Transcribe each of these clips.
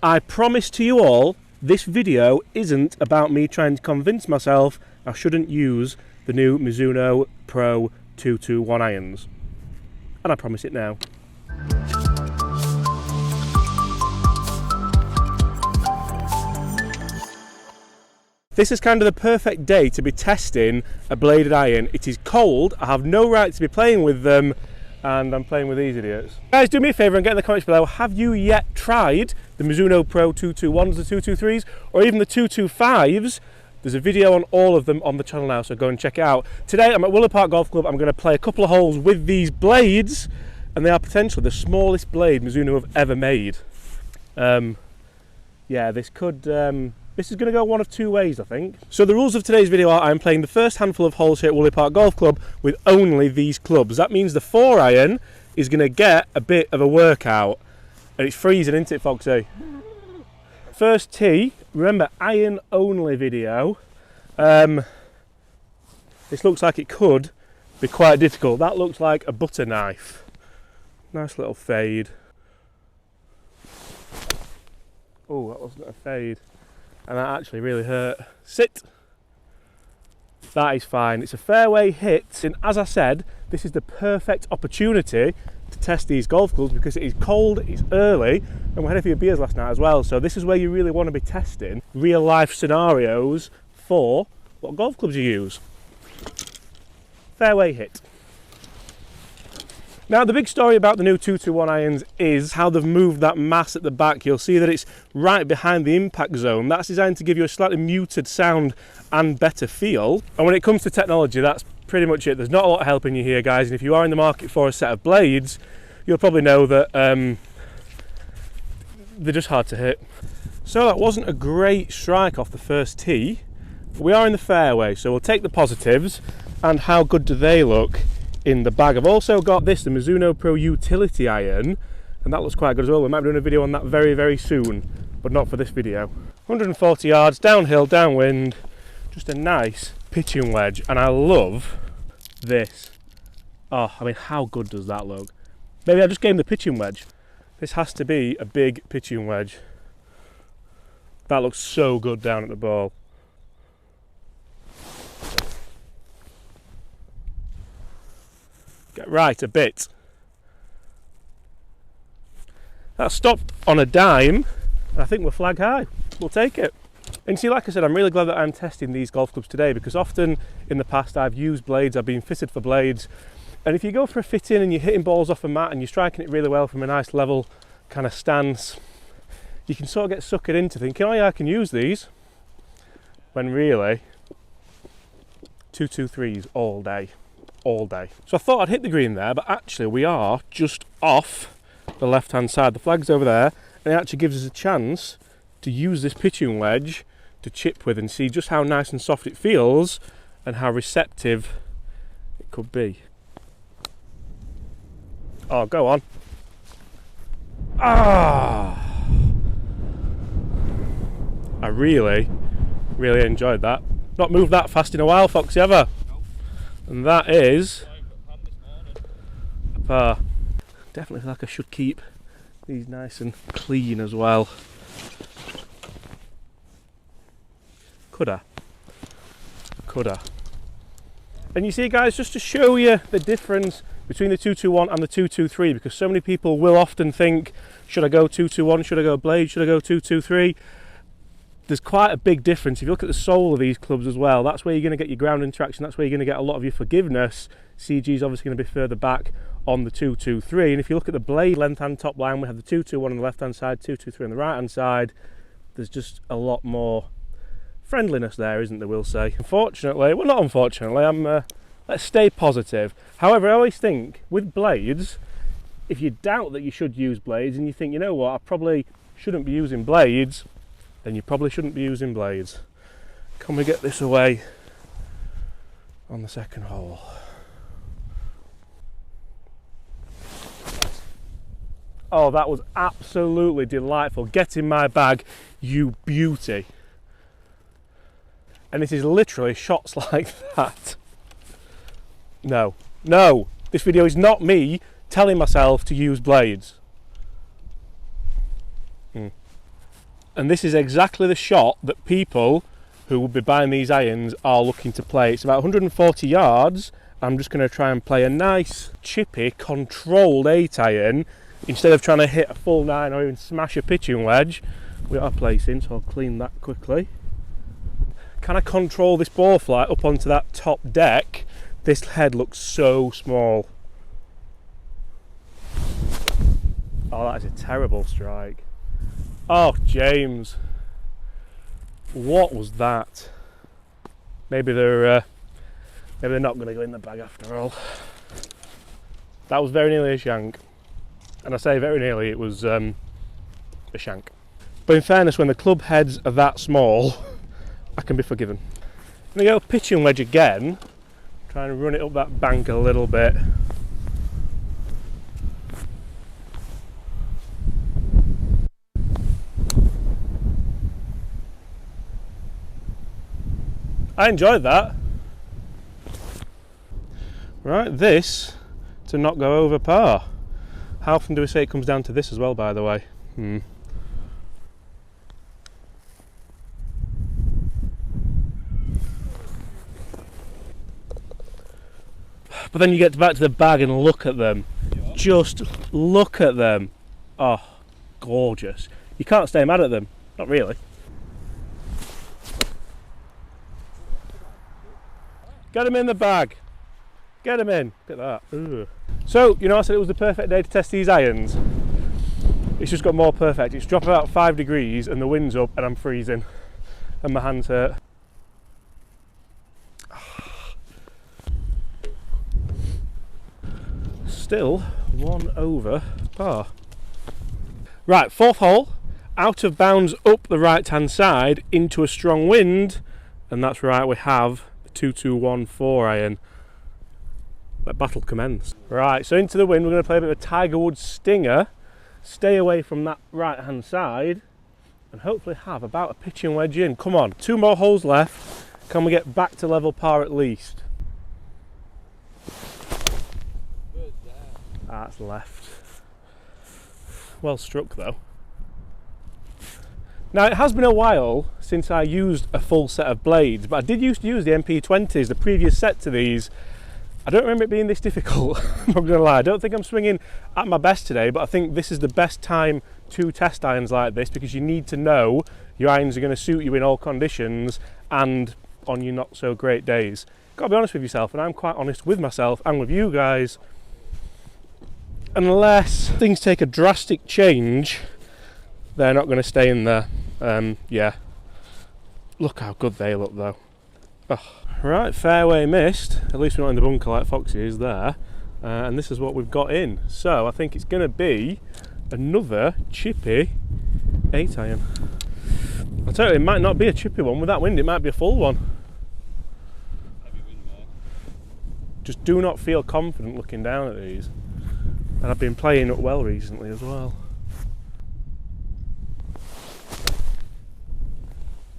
I promise to you all, this video isn't about me trying to convince myself I shouldn't use the new Mizuno Pro 221 irons. And I promise it now. This is kind of the perfect day to be testing a bladed iron. It is cold, I have no right to be playing with them, and I'm playing with these idiots. Guys, do me a favour and get in the comments below, have you yet tried the Mizuno Pro 221s, the 223s, or even the 225s? There's a video on all of them on the channel now, so go and check it out. Today I'm at Willow Park Golf Club. I'm going to play a couple of holes with these blades, and they are potentially the smallest blade Mizuno have ever made. Yeah, this is going to go one of two ways, I think. So the rules of today's video are I'm playing the first handful of holes here at Willow Park Golf Club with only these clubs. That means the 4-iron is going to get a bit of a workout. And it's freezing, isn't it, Foxy? First tee, remember, iron only video. This looks like it could be quite difficult. That looks like a butter knife. Nice little fade. Oh, that wasn't a fade. And that actually really hurt. Sit. That is fine. It's a fairway hit, and as I said, this is the perfect opportunity to test these golf clubs because it is cold, it's early, and we had a few beers last night as well. So this is where you really want to be testing real life scenarios for what golf clubs you use. Fairway hit. Now the big story about the new 221 irons is how they've moved that mass at the back. You'll see that it's right behind the impact zone. That's designed to give you a slightly muted sound and better feel. And when it comes to technology, that's pretty much it. There's not a lot helping you here, guys. And if you are in the market for a set of blades, you'll probably know that they're just hard to hit. So that wasn't a great strike off the first tee. But we are in the fairway, so we'll take the positives. And how good do they look in the bag? I've also got this, the Mizuno Pro utility iron, and that looks quite good as well. We might be doing a video on that very, very soon, but not for this video. 140 yards, downhill, downwind, just a nice pitching wedge, and I love this. Oh, I mean, how good does that look? Maybe I just gave him the pitching wedge. This has to be a big pitching wedge. That looks so good down at the ball. Get right a bit. That stopped on a dime, and I think we're flag high. We'll take it. And see, like I said, I'm really glad that I'm testing these golf clubs today, because often in the past I've used blades, I've been fitted for blades, and if you go for a fit in and you're hitting balls off a mat and you're striking it really well from a nice level kind of stance, you can sort of get suckered into thinking, oh yeah, I can use these, when really 223s all day. All day. So I thought I'd hit the green there, but actually we are just off the left hand side. The flag's over there, and it actually gives us a chance to use this pitching wedge to chip with and see just how nice and soft it feels and how receptive it could be. Oh, go on. Ah! I really enjoyed that. Not moved that fast in a while, Foxy, ever. And that is a par. Definitely feel like I should keep these nice and clean as well. Could I? And you see, guys, just to show you the difference between the 221 and the 223, because so many people will often think, should I go 221, should I go blade, should I go 223? There's quite a big difference. If you look at the sole of these clubs as well, that's where you're going to get your ground interaction, that's where you're going to get a lot of your forgiveness. CG is obviously going to be further back on the 223, and if you look at the blade length and top line, we have the 221 on the left hand side, 223 on the right hand side. There's just a lot more friendliness there, isn't there, we'll say. Unfortunately, well, not unfortunately, let's stay positive. However, I always think with blades, if you doubt that you should use blades and you think, you know what, I probably shouldn't be using blades, then you probably shouldn't be using blades. Can we get this away on the second hole? Oh, that was absolutely delightful. Get in my bag, you beauty. And it is literally shots like that. No, this video is not me telling myself to use blades. and this is exactly the shot that people who will be buying these irons are looking to play. It's about 140 yards. I'm just going to try and play a nice chippy controlled 8 iron instead of trying to hit a full 9 or even smash a pitching wedge. We are placing, so I'll clean that quickly. Can I control this ball flight up onto that top deck? This head looks so small. Oh, that is a terrible strike. Oh, James. What was that? Maybe they're not going to go in the bag after all. That was very nearly a shank. And I say very nearly, it was a shank. But in fairness, when the club heads are that small, I can be forgiven. I'm going to go pitching wedge again. Try and run it up that bank a little bit. I enjoyed that. Right, this to not go over par. How often do we say it comes down to this as well, by the way? But then you get back to the bag and look at them. Just look at them. Oh, gorgeous. You can't stay mad at them. Not really. Get them in the bag. Get them in. Look at that. Ugh. So, you know, I said it was the perfect day to test these irons. It's just got more perfect. It's dropped about 5 degrees and the wind's up and I'm freezing. And my hands hurt. Still 1 over par. Right, 4th hole. Out of bounds up the right hand side into a strong wind. And that's right, we have 2-2-1-4 iron. Let battle commence. Right, so into the wind, we're going to play a bit of a Tiger Woods stinger, stay away from that right hand side, and hopefully have about a pitching wedge in. Come on, 2 more holes left. Can we get back to level par at least? That's left. Well struck though. Now it has been a while since I used a full set of blades, but I did used to use the MP20s, the previous set to these. I don't remember it being this difficult, I'm not going to lie. I don't think I'm swinging at my best today, but I think this is the best time to test irons like this because you need to know your irons are going to suit you in all conditions and on your not so great days. Got to be honest with yourself, and I'm quite honest with myself and with you guys. Unless things take a drastic change, they're not going to stay in there. Yeah. Look how good they look though. Oh. Right, fairway missed. At least we're not in the bunker like Foxy is there. And this is what we've got in. So I think it's going to be another chippy 8 iron. I'll tell you, it might not be a chippy one with that wind. It might be a full one. Just do not feel confident looking down at these. And I've been playing up well recently as well.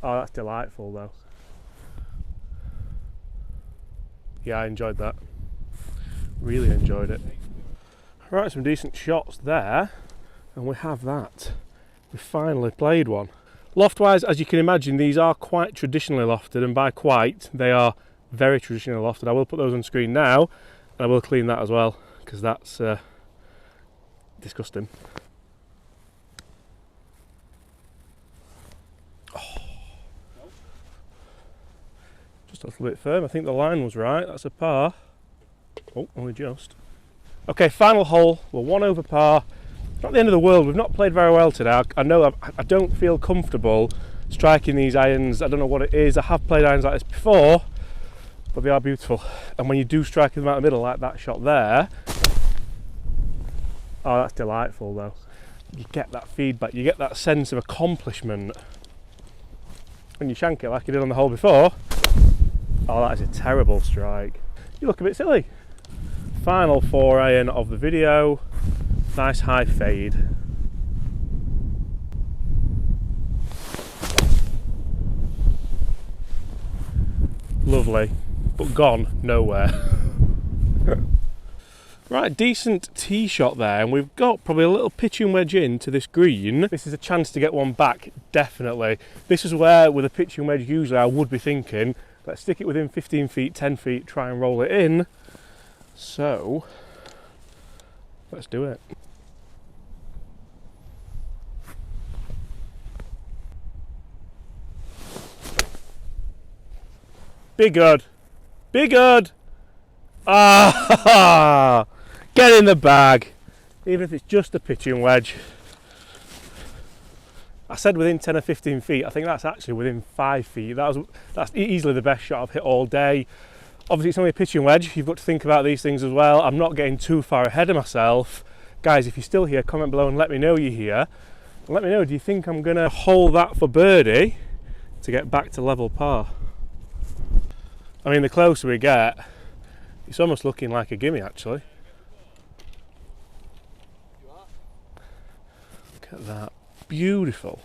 Oh, that's delightful though. Yeah, I enjoyed that. Really enjoyed it. Right, some decent shots there. And we have that. We finally played one. Loft-wise, as you can imagine, these are quite traditionally lofted, and by quite, they are very traditionally lofted. I will put those on screen now, and I will clean that as well, because that's disgusting. Just a little bit firm. I think the line was right. That's a par. Oh, only just. Okay, final hole. We're 1 over par. Not the end of the world. We've not played very well today. I know I don't feel comfortable striking these irons. I don't know what it is. I have played irons like this before, but they are beautiful. And when you do strike them out the middle like that shot there, oh, that's delightful though. You get that feedback. You get that sense of accomplishment when you shank it like you did on the hole before. Oh, that is a terrible strike. You look a bit silly. Final 4 iron of the video. Nice high fade. Lovely, but gone nowhere. Right, decent tee shot there, and we've got probably a little pitching wedge into this green. This is a chance to get one back, definitely. This is where, with a pitching wedge, usually I would be thinking, let's stick it within 15 feet, 10 feet, try and roll it in. So, let's do it. Be good. Be good. Ah! Get in the bag. Even if it's just a pitching wedge. I said within 10 or 15 feet. I think that's actually within 5 feet. That's easily the best shot I've hit all day. Obviously, it's only a pitching wedge. You've got to think about these things as well. I'm not getting too far ahead of myself. Guys, if you're still here, comment below and let me know you're here. Let me know, do you think I'm going to hole that for birdie to get back to level par? I mean, the closer we get, it's almost looking like a gimme, actually. Look at that. Beautiful.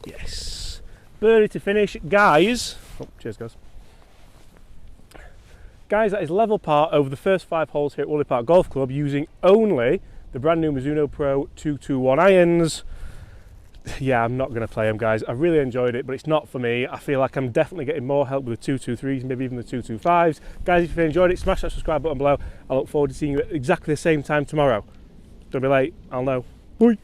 Yes. Birdie to finish. Guys. Oh, cheers, guys. Guys, that is level par over the first 5 holes here at Woolley Park Golf Club using only the brand new Mizuno Pro 221 irons. Yeah, I'm not going to play them, guys. I really enjoyed it, but it's not for me. I feel like I'm definitely getting more help with the 223s, maybe even the 225s. Guys, if you enjoyed it, smash that subscribe button below. I look forward to seeing you at exactly the same time tomorrow. Don't be late, I'll know. Bye.